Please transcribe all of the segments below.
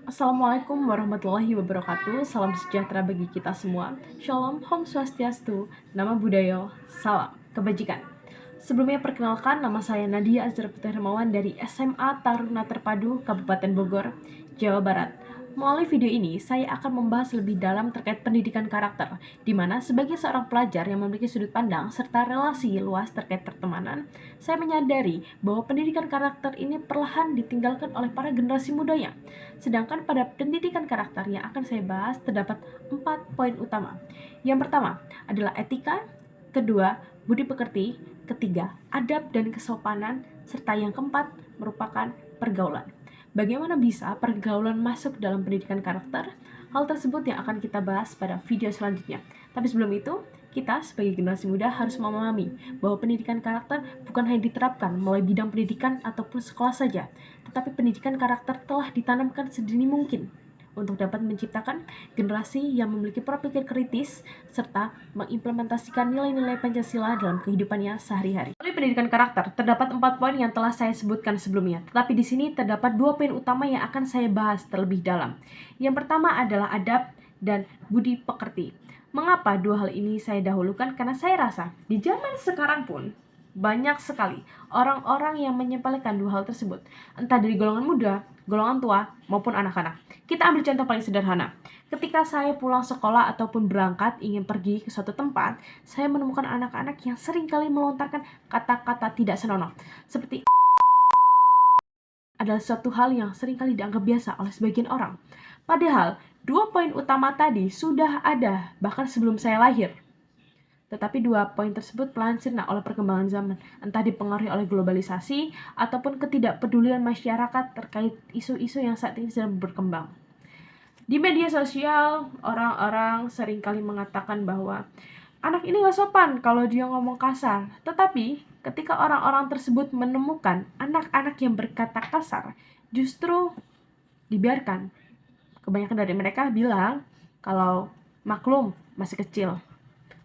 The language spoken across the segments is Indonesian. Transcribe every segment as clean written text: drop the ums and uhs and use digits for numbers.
Assalamualaikum warahmatullahi wabarakatuh. Salam sejahtera bagi kita semua. Shalom, Om Swastiastu, Namo Buddhaya, Salam Kebajikan. Sebelumnya perkenalkan, nama saya Nadia Azhar Putri Hermawan dari SMA Taruna Terpadu Kabupaten Bogor, Jawa Barat. Melalui video ini, saya akan membahas lebih dalam terkait pendidikan karakter, di mana sebagai seorang pelajar yang memiliki sudut pandang serta relasi luas terkait pertemanan, saya menyadari bahwa pendidikan karakter ini perlahan ditinggalkan oleh para generasi mudanya. Sedangkan pada pendidikan karakter yang akan saya bahas terdapat 4 poin utama. Yang pertama adalah etika, kedua, budi pekerti, ketiga, adab dan kesopanan, serta yang keempat merupakan pergaulan. Bagaimana bisa pergaulan masuk dalam pendidikan karakter? Hal tersebut yang akan kita bahas pada video selanjutnya. Tapi sebelum itu, kita sebagai generasi muda harus memahami bahwa pendidikan karakter bukan hanya diterapkan melalui bidang pendidikan ataupun sekolah saja, tetapi pendidikan karakter telah ditanamkan sedini mungkin untuk dapat menciptakan generasi yang memiliki pola pikir kritis serta mengimplementasikan nilai-nilai Pancasila dalam kehidupannya sehari-hari. Melalui pendidikan karakter terdapat 4 poin yang telah saya sebutkan sebelumnya, tetapi di sini terdapat 2 poin utama yang akan saya bahas terlebih dalam. Yang pertama adalah adab dan budi pekerti. Mengapa dua hal ini saya dahulukan? Karena saya rasa di zaman sekarang pun banyak sekali orang-orang yang menyepelekan dua hal tersebut, entah dari golongan muda, golongan tua, maupun anak-anak. Kita ambil contoh paling sederhana. Ketika saya pulang sekolah ataupun berangkat ingin pergi ke suatu tempat, saya menemukan anak-anak yang sering kali melontarkan kata-kata tidak senonoh, seperti adalah suatu hal yang sering kali dianggap biasa oleh sebagian orang. Padahal, dua poin utama tadi sudah ada bahkan sebelum saya lahir. Tetapi dua poin tersebut perlahan sirna oleh perkembangan zaman, entah dipengaruhi oleh globalisasi ataupun ketidakpedulian masyarakat terkait isu-isu yang saat ini sedang berkembang. Di media sosial, orang-orang seringkali mengatakan bahwa anak ini gak sopan kalau dia ngomong kasar. Tetapi, ketika orang-orang tersebut menemukan anak-anak yang berkata kasar, justru dibiarkan. Kebanyakan dari mereka bilang kalau maklum masih kecil.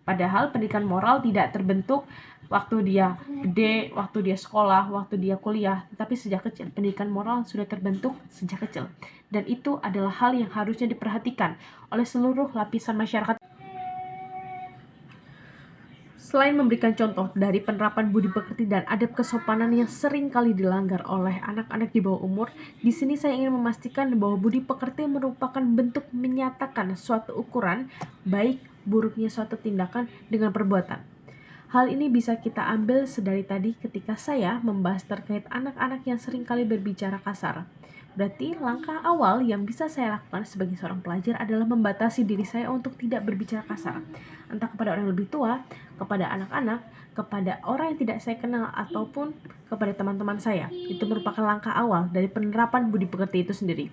Padahal pendidikan moral tidak terbentuk waktu dia gede, waktu dia sekolah, waktu dia kuliah, tetapi sejak kecil. Pendidikan moral sudah terbentuk sejak kecil. Dan itu adalah hal yang harusnya diperhatikan oleh seluruh lapisan masyarakat. Selain memberikan contoh dari penerapan budi pekerti dan adab kesopanan yang sering kali dilanggar oleh anak-anak di bawah umur, di sini saya ingin memastikan bahwa budi pekerti merupakan bentuk menyatakan suatu ukuran baik buruknya suatu tindakan dengan perbuatan. Hal ini bisa kita ambil sedari tadi ketika saya membahas terkait anak-anak yang sering kali berbicara kasar. Berarti langkah awal yang bisa saya lakukan sebagai seorang pelajar adalah membatasi diri saya untuk tidak berbicara kasar. Entah kepada orang yang lebih tua, kepada anak-anak, kepada orang yang tidak saya kenal, ataupun kepada teman-teman saya. Itu merupakan langkah awal dari penerapan budi pekerti itu sendiri.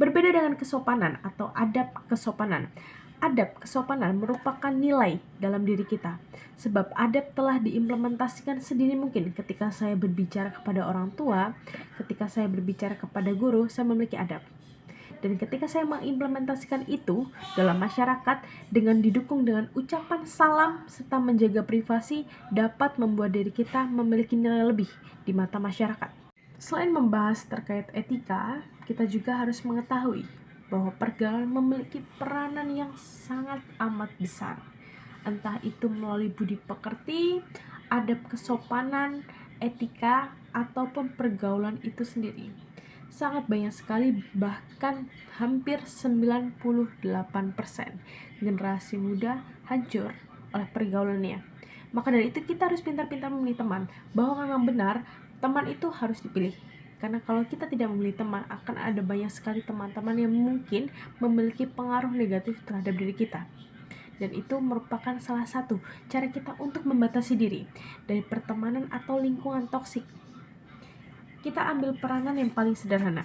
Berbeda dengan kesopanan atau adab kesopanan. Adab kesopanan merupakan nilai dalam diri kita. Sebab adab telah diimplementasikan sedini mungkin ketika saya berbicara kepada orang tua, ketika saya berbicara kepada guru, saya memiliki adab. Dan ketika saya mengimplementasikan itu dalam masyarakat dengan didukung dengan ucapan salam serta menjaga privasi dapat membuat diri kita memiliki nilai lebih di mata masyarakat. Selain membahas terkait etika, kita juga harus mengetahui bahwa pergaulan memiliki peranan yang sangat amat besar. Entah itu melalui budi pekerti, adab kesopanan, etika, ataupun pergaulan itu sendiri. Sangat banyak sekali, bahkan hampir 98% generasi muda hancur oleh pergaulannya. Maka dari itu kita harus pintar-pintar memilih teman, bahwa memang benar teman itu harus dipilih. Karena kalau kita tidak memilih teman, akan ada banyak sekali teman-teman yang mungkin memiliki pengaruh negatif terhadap diri kita. Dan itu merupakan salah satu cara kita untuk membatasi diri dari pertemanan atau lingkungan toksik. Kita ambil peranan yang paling sederhana.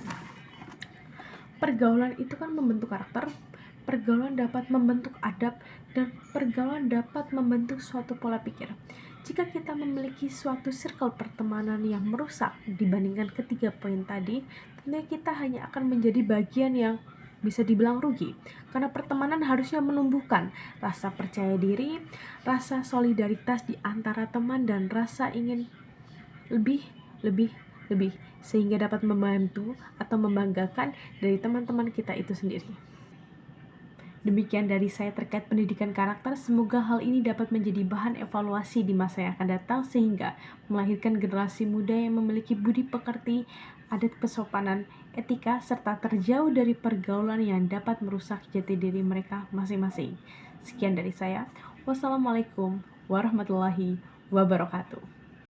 Pergaulan itu kan membentuk karakter, pergaulan dapat membentuk adab, dan pergaulan dapat membentuk suatu pola pikir. Jika kita memiliki suatu circle pertemanan yang merusak dibandingkan ketiga poin tadi, tentunya kita hanya akan menjadi bagian yang bisa dibilang rugi. Karena pertemanan harusnya menumbuhkan rasa percaya diri, rasa solidaritas di antara teman, dan rasa ingin lebih lebih, sehingga dapat membantu atau membanggakan dari teman-teman kita itu sendiri. Demikian dari saya terkait pendidikan karakter. Semoga hal ini dapat menjadi bahan evaluasi di masa yang akan datang, sehingga melahirkan generasi muda yang memiliki budi pekerti, adat kesopanan, etika, serta terjauh dari pergaulan yang dapat merusak jati diri mereka masing-masing. Sekian dari saya. Wassalamualaikum warahmatullahi wabarakatuh.